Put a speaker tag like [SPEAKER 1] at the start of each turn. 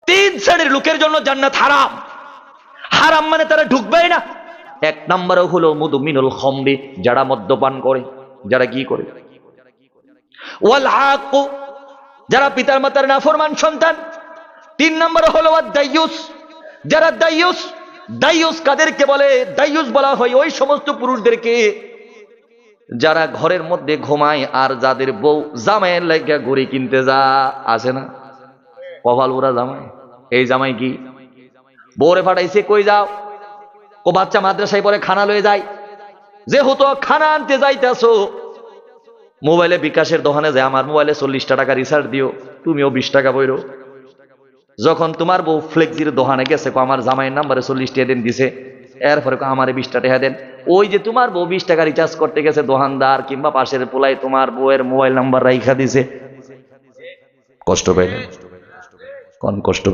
[SPEAKER 1] তিন শ্রেণীর লোকের জন্য জান্নাত হারাম। হারাম মানে তারা ঢুকবেই না। এক নম্বরে হলো মুদমিনুল খামরি, যারা মদ্যপান করে, যারা কি করে, ওয়াল আক, যারা পিতার মাতার নাফরমান সন্তান। তিন নম্বরে হলো দাইয়ুস, যারা দাইয়ুস। দাইয়ুস কাদেরকে বলে? দাইয়ুস বলা হয় ওই সমস্ত পুরুষদেরকে যারা ঘরের মধ্যে ঘুমায় আর যাদের বউ জামাইয়ের লাগা ঘড়ি কিনতে যা আসে না, কপাল ওরা জামাই। এই জামাই কি বউরে ফাটাইছে, কই যাও? ও বাচ্চা মাদ্রাসায় পরে খানা লয়ে যায়, যেহেতু খানা আনতে যাইতেছো, মোবাইলে বিকাশের দোকানে যায় আমার মোবাইলে 40 টাকা রিচার্জ দিও, তুমিও 20 টাকা বইরো। যখন তোমার বউ ফ্লেক্সির দোকানে গেছে, আমার জামাইয়ের নাম্বারে 40 টাকা দেন দিছে, এরপরে আমারে 20 টাকা দেন। ওই যে তোমার বউ 20 টাকা রিচার্জ করতে গেছে, দোকানদার কিংবা পাশের পোলাই তোমার বউয়ের মোবাইল নাম্বার রাইখা দিছে, কষ্ট পাইলেন? কোন কষ্ট?